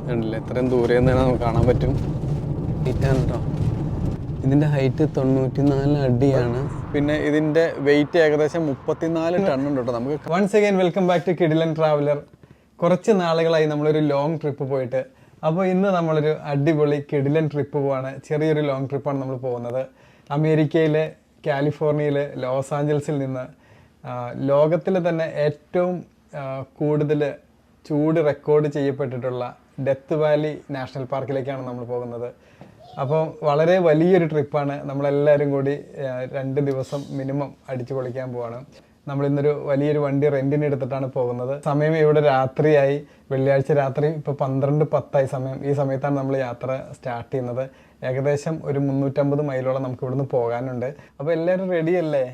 കണ്ടില്ലേ, എത്രയും ദൂരെ നിന്ന് തന്നെ നമുക്ക് കാണാൻ പറ്റും. ഹൈറ്റാണ് കേട്ടോ, ഇതിൻ്റെ ഹൈറ്റ് 94 അടിയാണ്. പിന്നെ ഇതിൻ്റെ വെയിറ്റ് ഏകദേശം 34 ടൺ ഉണ്ട് കേട്ടോ. നമുക്ക് once again welcome back to Kidilan traveller. കുറച്ച് നാളുകളായി നമ്മളൊരു ലോങ് ട്രിപ്പ് പോയിട്ട്. അപ്പോൾ ഇന്ന് നമ്മളൊരു അടിപൊളി കിഡിലൻ ട്രിപ്പ് പോവാണ്. ചെറിയൊരു ലോങ് ട്രിപ്പാണ് നമ്മൾ പോകുന്നത്. അമേരിക്കയിലെ കാലിഫോർണിയയിലെ ലോസ് ആഞ്ചൽസിൽ നിന്ന് ലോകത്തിൽ തന്നെ ഏറ്റവും കൂടുതൽ ചൂട് റെക്കോർഡ് ചെയ്യപ്പെട്ടിട്ടുള്ള ഡെത്ത് വാലി നാഷണൽ പാർക്കിലേക്കാണ് നമ്മൾ പോകുന്നത്. അപ്പോൾ വളരെ വലിയൊരു ട്രിപ്പാണ്. നമ്മളെല്ലാവരും കൂടി 2 ദിവസം മിനിമം അടിച്ചു പൊളിക്കാൻ പോവാണ്. നമ്മളിന്നൊരു വലിയൊരു വണ്ടി റെൻറ്റിന് എടുത്തിട്ടാണ് പോകുന്നത്. സമയം ഇവിടെ രാത്രിയായി, വെള്ളിയാഴ്ച രാത്രി. ഇപ്പോൾ 12:10 സമയം. ഈ സമയത്താണ് നമ്മൾ യാത്ര സ്റ്റാർട്ട് ചെയ്യുന്നത്. ഏകദേശം ഒരു 350 മൈലോളം നമുക്ക് ഇവിടുന്ന് പോകാനുണ്ട്. അപ്പോൾ എല്ലാവരും റെഡി അല്ലേ?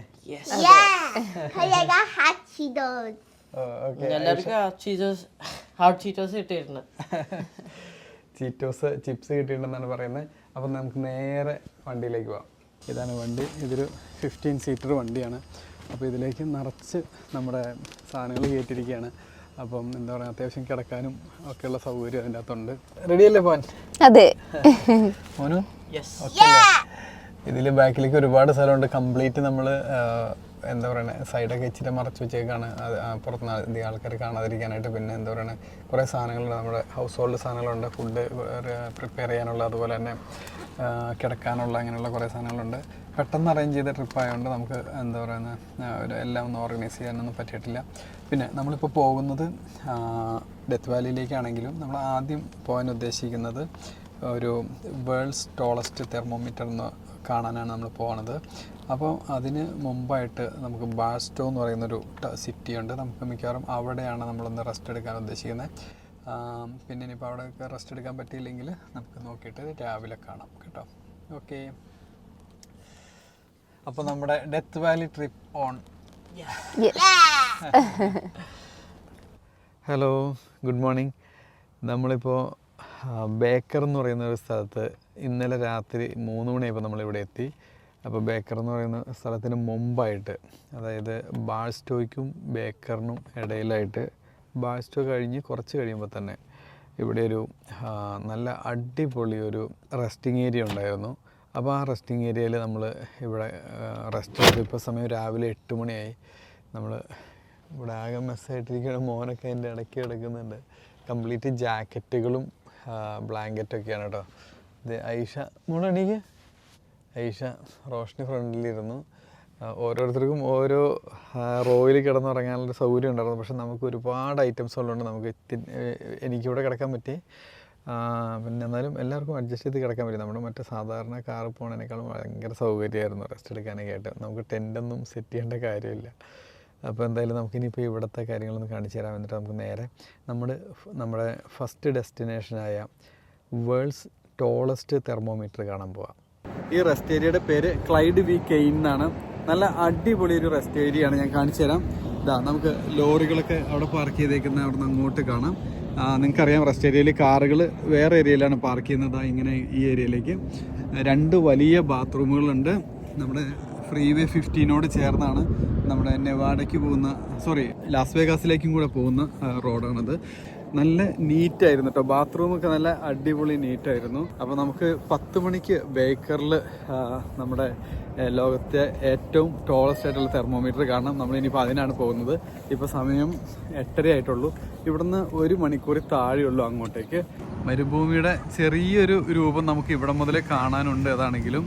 ചീറ്റോസ് ചിപ്സ് കിട്ടിയിട്ടുണ്ടെന്നാണ് പറയുന്നത്. അപ്പം നമുക്ക് നേരെ വണ്ടിയിലേക്ക് പോകാം. ഇതാണ് വണ്ടി. ഇതൊരു 15 സീറ്റർ വണ്ടിയാണ്. അപ്പോൾ ഇതിലേക്ക് നിറച്ച് നമ്മുടെ സാധനങ്ങൾ കയറ്റിയിരിക്കുകയാണ്. അപ്പം എന്താ പറയുക, അത്യാവശ്യം കിടക്കാനും ഒക്കെയുള്ള സൗകര്യം അതിൻ്റെ അകത്തുണ്ട്. റെഡിയല്ലേ പോൻ? അതെ. മോനു? ഇതിൽ ബാക്കിലേക്ക് ഒരുപാട് സ്ഥലമുണ്ട്. കംപ്ലീറ്റ് നമ്മൾ എന്താ പറയുക, സൈഡൊക്കെ ഇച്ചിരി മറച്ച് വെച്ചേക്കാണ്, പുറത്തുനിന്ന് അധികം ആൾക്കാർ കാണാതിരിക്കാനായിട്ട്. പിന്നെ എന്താ പറയുക, കുറേ സാധനങ്ങളുണ്ട്, നമ്മുടെ ഹൗസ് ഹോൾഡ് സാധനങ്ങളുണ്ട്, ഫുഡ് പ്രിപ്പയർ ചെയ്യാനുള്ള, അതുപോലെ തന്നെ കിടക്കാനുള്ള, അങ്ങനെയുള്ള കുറേ സാധനങ്ങളുണ്ട്. പെട്ടെന്ന് അറേഞ്ച് ചെയ്ത ട്രിപ്പായതുകൊണ്ട് നമുക്ക് എന്താ പറയുക, എല്ലാം ഒന്ന് ഓർഗനൈസ് ചെയ്യാനൊന്നും പറ്റിയിട്ടില്ല. പിന്നെ നമ്മളിപ്പോൾ പോകുന്നത് ഡെത്ത് വാലിയിലേക്കാണെങ്കിലും നമ്മൾ ആദ്യം പോകാൻ ഉദ്ദേശിക്കുന്നത് ഒരു വേൾഡ്സ് ടോളസ്റ്റ് തെർമോമീറ്റർ എന്ന് കാണാനാണ് നമ്മൾ പോകുന്നത്. അപ്പോൾ അതിന് മുമ്പായിട്ട് നമുക്ക് ബാർസ്റ്റോ എന്ന് പറയുന്നൊരു സിറ്റി ഉണ്ട്. നമുക്ക് മിക്കവാറും അവിടെയാണ് നമ്മളൊന്ന് റെസ്റ്റ് എടുക്കാൻ ഉദ്ദേശിക്കുന്നത്. പിന്നെ ഇനിയിപ്പോൾ അവിടെയൊക്കെ റെസ്റ്റ് എടുക്കാൻ പറ്റിയില്ലെങ്കിൽ നമുക്ക് നോക്കിയിട്ട് രാവിലെ കാണാം കേട്ടോ. ഓക്കെ, അപ്പോൾ നമ്മുടെ death Valley trip on. Hello, good morning. നമ്മളിപ്പോൾ ബേക്കർ എന്ന് പറയുന്ന ഒരു സ്ഥലത്ത് ഇന്നലെ രാത്രി 3 മണിയായപ്പോൾ നമ്മളിവിടെ എത്തി. അപ്പോൾ ബേക്കർ എന്ന് പറയുന്ന സ്ഥലത്തിന് മുമ്പായിട്ട്, അതായത് ബാർസ്റ്റോയ്ക്കും ബേക്കറിനും ഇടയിലായിട്ട്, ബാർസ്റ്റോ കഴിഞ്ഞ് കുറച്ച് കഴിയുമ്പോൾ തന്നെ ഇവിടെ ഒരു നല്ല അടിപൊളി ഒരു റെസ്റ്റിംഗ് ഏരിയ ഉണ്ടായിരുന്നു. അപ്പോൾ ആ റെസ്റ്റിംഗ് ഏരിയയിൽ നമ്മൾ ഇവിടെ റെസ്റ്റ് എടുത്ത് ഇപ്പോൾ സമയം രാവിലെ 8 മണിയായി. നമ്മൾ ഇവിടെ ആകെ മെസ്സായിട്ടിരിക്കുന്ന മോനൊക്കെ അതിൻ്റെ ഇടയ്ക്ക് കിടക്കുന്നുണ്ട്. കംപ്ലീറ്റ് ജാക്കറ്റുകളും ബ്ലാങ്കറ്റൊക്കെയാണ് കേട്ടോ. ഇത് ഐഷ മോളെണീക്ക്. ഐഷ റോഷനി ഫ്രണ്ടിലിരുന്നു. ഓരോരുത്തർക്കും ഓരോ റോയിൽ കിടന്നുറങ്ങാനുള്ള സൗകര്യം ഉണ്ടായിരുന്നു. പക്ഷെ നമുക്ക് ഒരുപാട് ഐറ്റംസ് ഉള്ളതുകൊണ്ട് നമുക്ക് എനിക്കിവിടെ കിടക്കാൻ പറ്റി. പിന്നെ എന്നാലും എല്ലാവർക്കും അഡ്ജസ്റ്റ് ചെയ്ത് കിടക്കാൻ പറ്റും. നമ്മുടെ മറ്റേ സാധാരണ കാറ് പോകുന്നതിനേക്കാളും ഭയങ്കര സൗകര്യമായിരുന്നു റെസ്റ്റ് എടുക്കാനൊക്കെ ആയിട്ട്. നമുക്ക് ടെൻ്റൊന്നും സെറ്റ് ചെയ്യേണ്ട കാര്യമില്ല. അപ്പോൾ എന്തായാലും നമുക്കിനിയിപ്പോൾ ഇവിടുത്തെ കാര്യങ്ങളൊന്ന് കാണിച്ചു തരാൻ വേണ്ടിയിട്ട് നമുക്ക് നേരെ നമ്മുടെ ഫസ്റ്റ് ഡെസ്റ്റിനേഷനായ വേൾഡ്സ് ടോളസ്റ്റ് തെർമോമീറ്റർ കാണാൻ പോവാം. ഈ റെസ്റ്റ് ഏരിയയുടെ പേര് ക്ലൈഡ് വി കെയിൻ എന്നാണ്. നല്ല അടിപൊളി ഒരു റെസ്റ്റ് ഏരിയ ആണ്. ഞാൻ കാണിച്ചു തരാം. ഇതാ, നമുക്ക് ലോറികളൊക്കെ അവിടെ പാർക്ക് ചെയ്തേക്കുന്ന അവിടെ നിന്ന് അങ്ങോട്ട് കാണാം. നിങ്ങൾക്കറിയാം, റെസ്റ്റ് ഏരിയയിൽ കാറുകൾ വേറെ ഏരിയയിലാണ് പാർക്ക് ചെയ്യുന്നത്. ഇങ്ങനെ ഈ ഏരിയയിലേക്ക് 2 വലിയ ബാത്റൂമുകളുണ്ട്. നമ്മുടെ ഫ്രീവേ 15നോട് ചേർന്നാണ് നമ്മുടെ നെവാഡയ്ക്ക് പോകുന്ന, ലാസ് വേഗാസിലേക്കും കൂടെ പോകുന്ന റോഡാണത്. നല്ല നീറ്റായിരുന്നു കേട്ടോ. ബാത്റൂമൊക്കെ നല്ല അടിപൊളി നീറ്റായിരുന്നു. അപ്പോൾ നമുക്ക് 10 മണിക്ക് ബേക്കറിൽ നമ്മുടെ ലോകത്തെ ഏറ്റവും ടോളസ്റ്റ് ആയിട്ടുള്ള തെർമോമീറ്റർ കാണാം. നമ്മളിനിയിപ്പോൾ അതിനാണ് പോകുന്നത്. ഇപ്പോൾ സമയം 8:30 ആയിട്ടുള്ളൂ. ഇവിടുന്ന് 1 മണിക്കൂർ താഴെയുള്ളൂ അങ്ങോട്ടേക്ക്. മരുഭൂമിയുടെ ചെറിയൊരു രൂപം നമുക്ക് ഇവിടെ മുതൽ കാണാനുണ്ട്. അതാണെങ്കിലും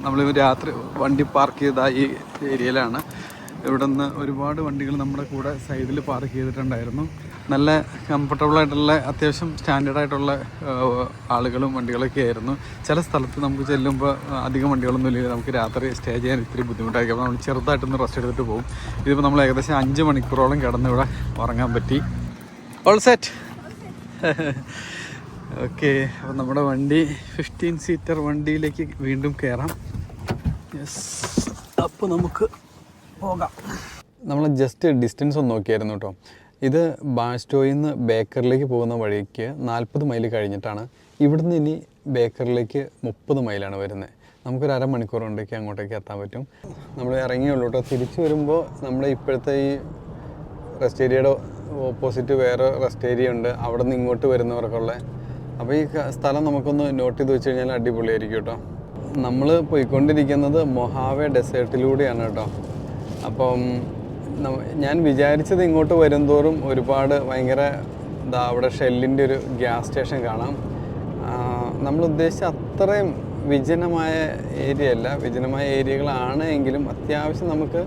നമ്മൾ രാത്രി വണ്ടി പാർക്ക് ചെയ്ത ഈ ഏരിയയിലാണ്. ഇവിടെ നിന്ന് ഒരുപാട് വണ്ടികൾ നമ്മുടെ കൂടെ സൈഡിൽ പാർക്ക് ചെയ്തിട്ടുണ്ടായിരുന്നു. നല്ല കംഫർട്ടബിളായിട്ടുള്ള, അത്യാവശ്യം സ്റ്റാൻഡേർഡായിട്ടുള്ള ആളുകളും വണ്ടികളൊക്കെ ആയിരുന്നു. ചില സ്ഥലത്ത് നമുക്ക് ചെല്ലുമ്പോൾ അധികം വണ്ടികളൊന്നും ഇല്ലെങ്കിൽ നമുക്ക് രാത്രി സ്റ്റേ ചെയ്യാൻ ഇത്തിരി ബുദ്ധിമുട്ടായിരിക്കും. അപ്പോൾ നമ്മൾ ചെറുതായിട്ടൊന്ന് റെസ്റ്റ് എടുത്തിട്ട് പോകും. ഇതിപ്പോൾ നമ്മൾ ഏകദേശം 5 മണിക്കൂറോളം കിടന്ന് ഇവിടെ ഉറങ്ങാൻ പറ്റി. All set. ഓക്കെ, അപ്പോൾ നമ്മുടെ വണ്ടി 15 സീറ്റർ വണ്ടിയിലേക്ക് വീണ്ടും കയറാം. യെസ്, അപ്പോൾ നമുക്ക് പോകാം. നമ്മൾ ജസ്റ്റ് ഡിസ്റ്റൻസ് ഒന്ന് നോക്കിയായിരുന്നു കേട്ടോ. ഇത് ബാർസ്റ്റോയിൽ നിന്ന് ബേക്കറിലേക്ക് പോകുന്ന വഴിക്ക് 40 മൈൽ കഴിഞ്ഞിട്ടാണ്. ഇവിടുന്ന് ഇനി ബേക്കറിലേക്ക് 30 മൈലാണ് വരുന്നത്. നമുക്കൊരു അരമണിക്കൂർ കൊണ്ടേക്ക് അങ്ങോട്ടേക്ക് എത്താൻ പറ്റും. നമ്മൾ ഇറങ്ങിയുള്ളൂ കേട്ടോ. തിരിച്ചു വരുമ്പോൾ നമ്മുടെ ഇപ്പോഴത്തെ ഈ റെസ്റ്റ് ഏരിയയുടെ ഓപ്പോസിറ്റ് വേറെ റെസ്റ്റ് ഏരിയ ഉണ്ട്, അവിടെ നിന്ന് ഇങ്ങോട്ട് വരുന്നവർക്കുള്ള. അപ്പോൾ ഈ സ്ഥലം നമുക്കൊന്ന് നോട്ട് ചെയ്ത് വെച്ച് കഴിഞ്ഞാൽ അടിപൊളിയായിരിക്കും കേട്ടോ. നമ്മൾ പോയിക്കൊണ്ടിരിക്കുന്നത് മൊഹാവെ ഡെസേർട്ടിലൂടെയാണ് കേട്ടോ. അപ്പം ഞാൻ വിചാരിച്ചത് ഇങ്ങോട്ട് വരുംതോറും ഒരുപാട് ഭയങ്കര അവിടെ ഷെല്ലിൻ്റെ ഒരു ഗ്യാസ് സ്റ്റേഷൻ കാണാം. നമ്മൾ ഉദ്ദേശിച്ച അത്രയും വിജനമായ ഏരിയ അല്ല. വിജനമായ ഏരിയകളാണ് എങ്കിലും അത്യാവശ്യം നമുക്ക്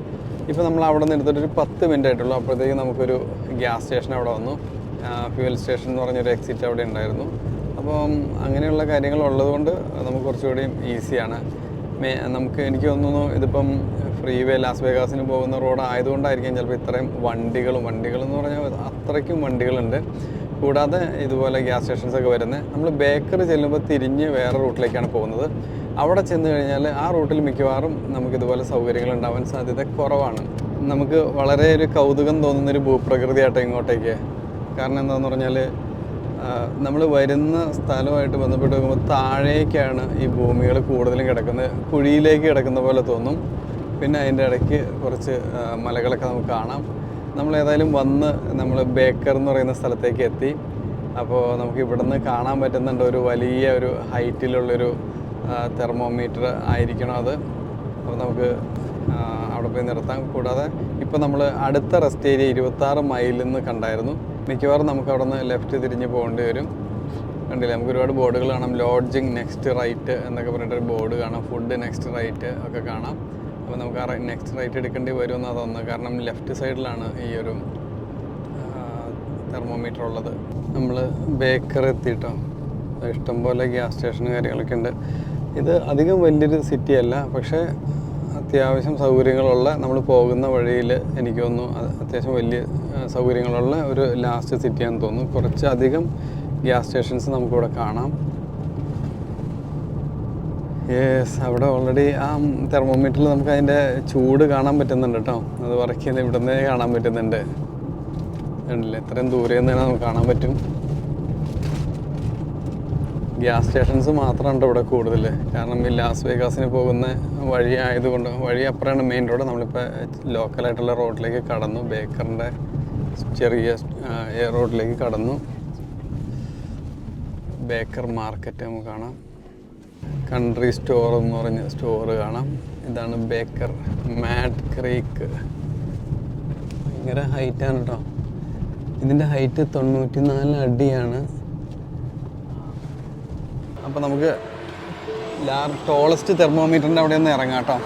ഇപ്പോൾ നമ്മൾ അവിടെ നിന്ന് എടുത്തിട്ടൊരു 10 മിനിറ്റ് ആയിട്ടുള്ളൂ. അപ്പോഴത്തേക്ക് നമുക്കൊരു ഗ്യാസ് സ്റ്റേഷൻ അവിടെ വന്നു. ഫ്യൂവൽ സ്റ്റേഷൻ എന്ന് പറഞ്ഞൊരു എക്സിറ്റ് അവിടെ ഉണ്ടായിരുന്നു. അപ്പം അങ്ങനെയുള്ള കാര്യങ്ങൾ ഉള്ളതുകൊണ്ട് നമുക്ക് കുറച്ചുകൂടി ഈസിയാണ്. എനിക്ക് തോന്നുന്നു ഇതിപ്പം ഫ്രീ വേ ലാസ് വേഗാസിന് പോകുന്ന റോഡ് ആയതുകൊണ്ടായിരിക്കും ചിലപ്പോൾ ഇത്രയും വണ്ടികളെന്ന് പറഞ്ഞാൽ അത്രയ്ക്കും വണ്ടികളുണ്ട്. കൂടാതെ ഇതുപോലെ ഗ്യാസ് സ്റ്റേഷൻസൊക്കെ വരുന്നത്. നമ്മൾ ബേക്കർ ചെല്ലുമ്പോൾ തിരിഞ്ഞ് വേറെ റൂട്ടിലേക്കാണ് പോകുന്നത്. അവിടെ ചെന്ന് കഴിഞ്ഞാൽ ആ റൂട്ടിൽ മിക്കവാറും നമുക്കിതുപോലെ സൗകര്യങ്ങൾ ഉണ്ടാവാൻ സാധ്യത കുറവാണ്. നമുക്ക് വളരെ ഒരു കൗതുകം തോന്നുന്നൊരു ഭൂപ്രകൃതിയാട്ടോ ഇങ്ങോട്ടേക്ക്. കാരണം എന്താണെന്ന് പറഞ്ഞാൽ നമ്മൾ വരുന്ന സ്ഥലമായിട്ട് ബന്ധപ്പെട്ട് നോക്കുമ്പോൾ താഴേക്കാണ് ഈ ഭൂമികൾ കൂടുതലും കിടക്കുന്നത്. കുഴിയിലേക്ക് കിടക്കുന്ന പോലെ തോന്നും. പിന്നെ അതിൻ്റെ ഇടയ്ക്ക് കുറച്ച് മലകളൊക്കെ നമുക്ക് കാണാം. നമ്മളേതായാലും നമ്മൾ ബേക്കർ എന്ന് പറയുന്ന സ്ഥലത്തേക്ക് എത്തി. അപ്പോൾ നമുക്ക് ഇവിടുന്ന് കാണാൻ പറ്റുന്നുണ്ട് ഒരു വലിയ ഒരു ഹൈറ്റിലുള്ളൊരു തെർമോമീറ്റർ ആയിരിക്കണം അത്. അപ്പോൾ നമുക്ക് അവിടെ പോയി നിർത്താം. കൂടാതെ ഇപ്പോൾ നമ്മൾ അടുത്ത റെസ്റ്റ് ഏരിയ 26 മൈലിൽ നിന്ന് കണ്ടായിരുന്നു. മിക്കവാറും നമുക്ക് അവിടെ നിന്ന് ലെഫ്റ്റ് തിരിഞ്ഞ് പോകേണ്ടി വരും. കണ്ടില്ലേ, നമുക്ക് ഒരുപാട് ബോർഡുകൾ കാണാം. ലോഡ്ജിങ് നെക്സ്റ്റ് റൈറ്റ് എന്നൊക്കെ പറഞ്ഞിട്ടൊരു ബോർഡ് കാണാം. ഫുഡ് നെക്സ്റ്റ് റൈറ്റ് ഒക്കെ കാണാം. അപ്പോൾ നമുക്ക് ആ നെക്സ്റ്റ് റൈറ്റ് എടുക്കേണ്ടി വരുമെന്നാണ് തോന്നുന്നത്. കാരണം ലെഫ്റ്റ് സൈഡിലാണ് ഈ ഒരു തെർമോമീറ്റർ ഉള്ളത്. നമ്മൾ ബേക്കർ എത്തിയിട്ടോ. ഇഷ്ടംപോലെ ഗ്യാസ് സ്റ്റേഷൻ കാര്യങ്ങളൊക്കെ ഉണ്ട്. ഇത് അധികം വലിയൊരു സിറ്റി അല്ല, പക്ഷേ അത്യാവശ്യം സൗകര്യങ്ങളുള്ള, നമ്മൾ പോകുന്ന വഴിയിൽ എനിക്ക് തോന്നുന്നു അത്യാവശ്യം വലിയ സൗകര്യങ്ങളുള്ള ഒരു ലാസ്റ്റ് സിറ്റിയാണെന്ന് തോന്നുന്നു. കുറച്ചധികം ഗ്യാസ് സ്റ്റേഷൻസ് നമുക്കിവിടെ കാണാം. യെസ്, അവിടെ ഓൾറെഡി ആ തെർമോമീറ്ററിൽ നമുക്ക് അതിൻ്റെ ചൂട് കാണാൻ പറ്റുന്നുണ്ട് കേട്ടോ. അത് വർക്ക് ചെയ്യുന്നത് ഇവിടെ നിന്നേ കാണാൻ പറ്റുന്നുണ്ട്. കണ്ടില്ലേ, എത്രയും ദൂരെ നിന്ന് തന്നെ നമുക്ക് കാണാൻ പറ്റും. ഗ്യാസ് സ്റ്റേഷൻസ് മാത്രമുണ്ട് ഇവിടെ കൂടുതൽ. കാരണം ഈ ലാസ് വേഗാസിന് പോകുന്ന വഴി ആയതുകൊണ്ട്, വഴി അപ്പുറമാണ് മെയിൻ റോഡ്. നമ്മളിപ്പോൾ ലോക്കലായിട്ടുള്ള റോഡിലേക്ക് കടന്നു. ബേക്കറിൻ്റെ ചെറിയ റോഡിലേക്ക് കടന്നു. ബേക്കർ മാർക്കറ്റ് നമുക്ക് കാണാം. കൺട്രി സ്റ്റോർ എന്ന് പറഞ്ഞ സ്റ്റോറ് കാണാം. ഇതാണ് ബേക്കർ. മാഡ് ക്രീക്ക് ഭയങ്കര ഹൈറ്റാണ് കേട്ടോ. ഇതിൻ്റെ ഹൈറ്റ് 94 അടിയാണ്. അപ്പോൾ നമുക്ക് ടോളസ്റ്റ് തെർമോമീറ്ററിൻ്റെ അവിടെ ഒന്ന് ഇറങ്ങാം കേട്ടോ.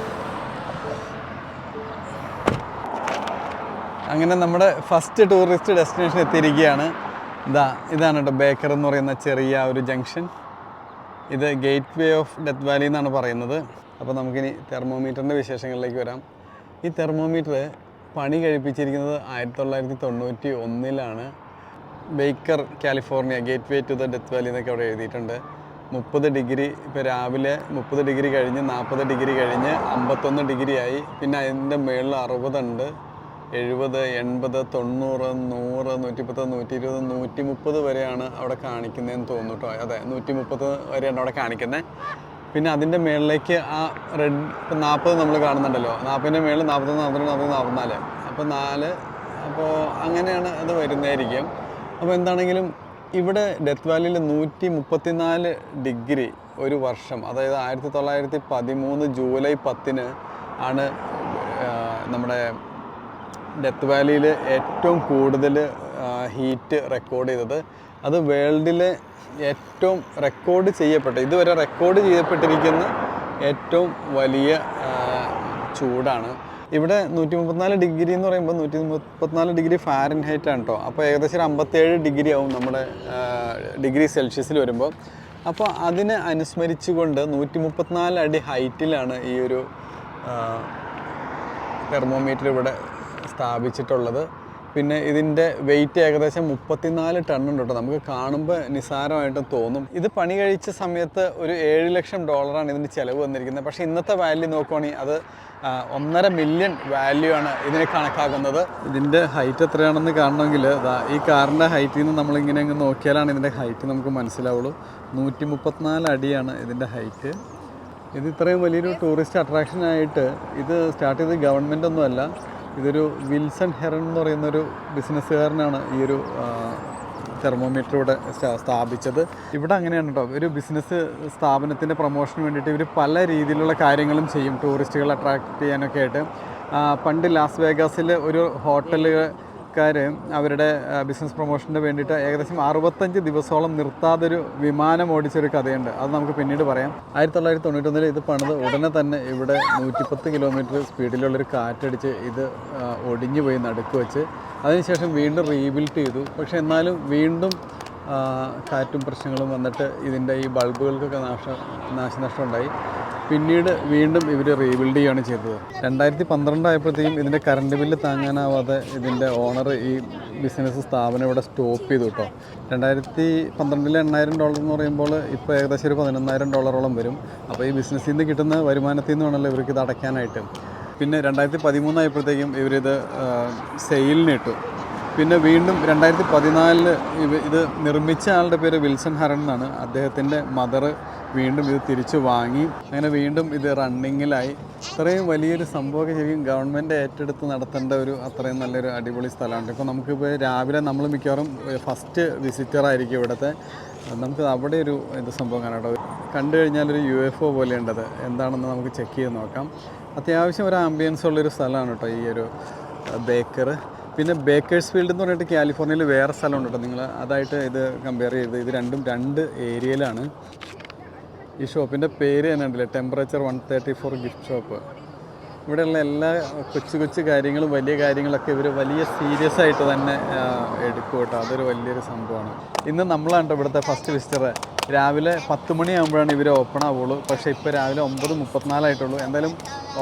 അങ്ങനെ നമ്മുടെ ഫസ്റ്റ് ടൂറിസ്റ്റ് ഡെസ്റ്റിനേഷൻ എത്തിയിരിക്കുകയാണ്. ഇതാണ് കേട്ടോ ബേക്കർ എന്ന് പറയുന്ന ചെറിയ ഒരു ജംഗ്ഷൻ. ഇത് gate way of death Valley എന്നാണ് പറയുന്നത്. അപ്പോൾ നമുക്കിനി തെർമോമീറ്ററിൻ്റെ വിശേഷങ്ങളിലേക്ക് വരാം. ഈ തെർമോമീറ്റർ പണി കഴിപ്പിച്ചിരിക്കുന്നത് 1991 Baker California, gateway to the Death Valley എന്നൊക്കെ അവിടെ എഴുതിയിട്ടുണ്ട്. 30 ഡിഗ്രി, ഇപ്പോൾ രാവിലെ 30 ഡിഗ്രി കഴിഞ്ഞ് 40 ഡിഗ്രി കഴിഞ്ഞ് 51 ഡിഗ്രി ആയി. പിന്നെ അതിൻ്റെ മുകളിൽ 60 ഉണ്ട്, 70, 80, 90, 100, 110, 120, 130 വരെയാണ് അവിടെ കാണിക്കുന്നതെന്ന് തോന്നുന്നു കേട്ടോ. അതെ, 130 വരെയാണ് അവിടെ കാണിക്കുന്നത്. പിന്നെ അതിൻ്റെ മുകളിലേക്ക് ആ റെഡ്, ഇപ്പോൾ 40 നമ്മൾ കാണുന്നുണ്ടല്ലോ, 40ൻ്റെ മുകളിൽ 41, 42, 44, അപ്പോൾ 4. അപ്പോൾ അങ്ങനെയാണ് അത് വരുന്നതായിരിക്കും. അപ്പോൾ എന്താണെങ്കിലും ഇവിടെ ഡെത്ത് വാലിയിൽ 134 ഡിഗ്രി ഒരു വർഷം, അതായത് 1913 ജൂലൈ 10 ആണ് നമ്മുടെ ഡെത്ത് വാലിയിൽ ഏറ്റവും കൂടുതൽ ഹീറ്റ് റെക്കോർഡ് ചെയ്തത്. അത് വേൾഡിലെ ഏറ്റവും റെക്കോർഡ് ചെയ്യപ്പെട്ട, ഇതുവരെ റെക്കോർഡ് ചെയ്യപ്പെട്ടിരിക്കുന്ന ഏറ്റവും വലിയ ചൂടാണ്. ഇവിടെ 134 ഡിഗ്രി എന്ന് പറയുമ്പോൾ 134 ഡിഗ്രി ഫാരൻഹൈറ്റ് ആണ് കേട്ടോ. അപ്പോൾ ഏകദേശം 57 ഡിഗ്രി ആവും നമ്മുടെ ഡിഗ്രി സെൽഷ്യസിൽ വരുമ്പോൾ. അപ്പോൾ അതിനെ അനുസ്മരിച്ചുകൊണ്ട് 134 അടി ഹൈറ്റിലാണ് ഈ ഒരു തെർമോമീറ്റർ ഇവിടെ സ്ഥാപിച്ചിട്ടുള്ളത്. പിന്നെ ഇതിൻ്റെ വെയിറ്റ് ഏകദേശം 34 ടൺ ഉണ്ട് കേട്ടോ. നമുക്ക് കാണുമ്പോൾ നിസ്സാരമായിട്ട് തോന്നും. ഇത് പണി കഴിച്ച സമയത്ത് ഒരു $7 ലക്ഷം ഇതിന് ചിലവ് വന്നിരിക്കുന്നത്. പക്ഷേ ഇന്നത്തെ വാല്യൂ നോക്കുവാണെങ്കിൽ അത് 1.5 മില്യൺ വാല്യൂ ആണ് ഇതിനെ കണക്കാക്കുന്നത്. ഇതിൻ്റെ ഹൈറ്റ് എത്രയാണെന്ന് കാണണമെങ്കിൽ ഈ കാറിൻ്റെ ഹൈറ്റിൽ നിന്ന് നമ്മളിങ്ങനെ അങ്ങ് നോക്കിയാലാണ് ഇതിൻ്റെ ഹൈറ്റ് നമുക്ക് മനസ്സിലാവുള്ളൂ. 134 അടിയാണ് ഇതിൻ്റെ ഹൈറ്റ്. ഇത് ഇത്രയും വലിയൊരു ടൂറിസ്റ്റ് അട്രാക്ഷനായിട്ട് ഇത് സ്റ്റാർട്ട് ചെയ്തത് ഗവൺമെൻറ് ഒന്നുമല്ല. ഇതൊരു വിൽസൺ ഹെറൺ എന്ന് പറയുന്നൊരു ബിസിനസ്സുകാരനാണ് ഈ ഒരു തെർമോമീറ്റർ ഇവിടെ സ്ഥാപിച്ചത്. ഇവിടെ അങ്ങനെയാണ് കേട്ടോ, ഒരു ബിസിനസ് സ്ഥാപനത്തിൻ്റെ പ്രൊമോഷന് വേണ്ടിയിട്ട് ഇവർ പല രീതിയിലുള്ള കാര്യങ്ങളും ചെയ്യും, ടൂറിസ്റ്റുകൾ അട്രാക്റ്റ് ചെയ്യാനൊക്കെ ആയിട്ട്. പണ്ട് ലാസ് വേഗാസിൽ ഒരു ഹോട്ടലുകാർ അവരുടെ ബിസിനസ് പ്രൊമോഷന് വേണ്ടിയിട്ട് ഏകദേശം 65 ദിവസത്തോളം നിർത്താതൊരു വിമാനം ഓടിച്ചൊരു കഥയുണ്ട്. അത് നമുക്ക് പിന്നീട് പറയാം. 1991 ഇത് പണിത് ഉടനെ തന്നെ ഇവിടെ 110 കിലോമീറ്റർ സ്പീഡിലുള്ളൊരു കാറ്റടിച്ച് ഇത് ഒടിഞ്ഞു പോയി നടുക്ക് വെച്ച്. അതിനുശേഷം വീണ്ടും റീബിൽഡ് ചെയ്തു. പക്ഷേ എന്നാലും വീണ്ടും കാറ്റും പ്രശ്നങ്ങളും വന്നിട്ട് ഇതിൻ്റെ ഈ ബൾബുകൾക്കൊക്കെ നാശനഷ്ടം ഉണ്ടായി. പിന്നീട് വീണ്ടും ഇവർ റീബിൽഡ് ചെയ്യുകയാണ് ചെയ്തത്. 2012 ആയപ്പോഴത്തേക്കും ഇതിൻ്റെ കറണ്ട് ബില്ല് താങ്ങാനാവാതെ ഇതിൻ്റെ ഓണർ ഈ ബിസിനസ് സ്ഥാപനം ഇവിടെ സ്റ്റോപ്പ് ചെയ്തു കേട്ടോ. 2012 $8,000 എന്ന് പറയുമ്പോൾ ഇപ്പോൾ ഏകദേശം ഒരു $11,000 വരും. അപ്പോൾ ഈ ബിസിനസ്സിൽ നിന്ന് കിട്ടുന്ന വരുമാനത്തിൽ നിന്ന് വേണമല്ലോ ഇവർക്ക് ഇത് അടയ്ക്കാനായിട്ട്. പിന്നെ 2013 ആയപ്പോഴത്തേക്കും ഇവരിത് സെയിലിന് ഇട്ടു. പിന്നെ വീണ്ടും 2014 ഇത് നിർമ്മിച്ച ആളുടെ പേര് വിൽസൺ ഹെറൺ എന്നാണ്. അദ്ദേഹത്തിൻ്റെ മദർ വീണ്ടും ഇത് തിരിച്ചു വാങ്ങി. അങ്ങനെ വീണ്ടും ഇത് റണ്ണിങ്ങിലായി. ഇത്രയും വലിയൊരു സംഭവമൊക്കെ ശരിക്കും ഗവൺമെൻറ് ഏറ്റെടുത്ത് നടത്തേണ്ട ഒരു അത്രയും നല്ലൊരു അടിപൊളി സ്ഥലമാണ്. ഇപ്പോൾ നമുക്കിപ്പോൾ രാവിലെ നമ്മൾ മിക്കവാറും ഫസ്റ്റ് വിസിറ്ററായിരിക്കും ഇവിടുത്തെ. നമുക്ക് അവിടെ ഒരു ഇത് സംഭവം കാണാം. കണ്ടു കഴിഞ്ഞാലൊരു UFO പോലെയുണ്ടത്. എന്താണെന്ന് നമുക്ക് ചെക്ക് ചെയ്ത് നോക്കാം. അത്യാവശ്യം ഒരു ആംബിയൻസ് ഉള്ളൊരു സ്ഥലമാണ് കേട്ടോ ഈ ഒരു ബേക്കർ. പിന്നെ ബേക്കേഴ്സ് ഫീൽഡ് എന്ന് പറഞ്ഞിട്ട് കാലിഫോർണിയയിൽ വേറെ സ്ഥലമുണ്ട് കേട്ടോ. നിങ്ങൾ അതായിട്ട് ഇത് കമ്പയർ ചെയ്ത് ഇത് രണ്ടും 2 ഏരിയയിലാണ്. ഈ ഷോപ്പിൻ്റെ പേര് തന്നെ ഉണ്ടല്ലേ, ടെമ്പറേച്ചർ 134 ഗിഫ്റ്റ് ഷോപ്പ്. ഇവിടെയുള്ള എല്ലാ കൊച്ചു കൊച്ചു കാര്യങ്ങളും വലിയ കാര്യങ്ങളൊക്കെ ഇവർ വലിയ സീരിയസ് ആയിട്ട് തന്നെ എടുക്കും കേട്ടോ. അതൊരു വലിയൊരു സംഭവമാണ്. ഇന്ന് നമ്മളാണ് കേട്ടോ ഇവിടുത്തെ ഫസ്റ്റ് വിസിറ്റർ. രാവിലെ 10 മണിയാകുമ്പോഴാണ് ഇവർ ഓപ്പൺ ആവുള്ളൂ. പക്ഷേ ഇപ്പോൾ രാവിലെ 9:34 ആയിട്ടുള്ളൂ. എന്തായാലും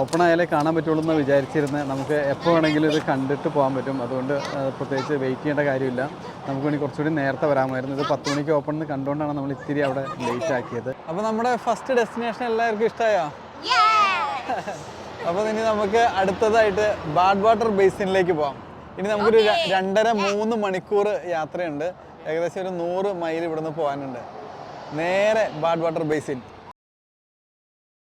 ഓപ്പൺ ആയാലേ കാണാൻ പറ്റുള്ളൂ എന്ന് വിചാരിച്ചിരുന്നത്. നമുക്ക് എപ്പോൾ വേണമെങ്കിലും ഇത് കണ്ടിട്ട് പോകാൻ പറ്റും. അതുകൊണ്ട് പ്രത്യേകിച്ച് വെയിറ്റ് ചെയ്യേണ്ട കാര്യമില്ല. നമുക്ക് വേണമെങ്കിൽ കുറച്ചുകൂടി നേരത്തെ വരാമായിരുന്നു. ഇത് 10 മണിക്ക് ഓപ്പൺ എന്ന് കണ്ടുകൊണ്ടാണ് നമ്മൾ ഇത്തിരി അവിടെ ലേറ്റ് ആക്കിയത്. അപ്പോൾ നമ്മുടെ ഫസ്റ്റ് ഡെസ്റ്റിനേഷൻ എല്ലാവർക്കും ഇഷ്ടമായോ? അപ്പോൾ ഇനി നമുക്ക് അടുത്തതായിട്ട് ബാഡ് വാട്ടർ ബേസിനിലേക്ക് പോകാം. ഇനി നമുക്കൊരു 2.5-3 മണിക്കൂർ യാത്രയുണ്ട്. ഏകദേശം ഒരു 100 മൈൽ ഇവിടുന്ന് പോകാനുണ്ട്. നേരെ ബാഡ് വാട്ടർ ബേസിൻ.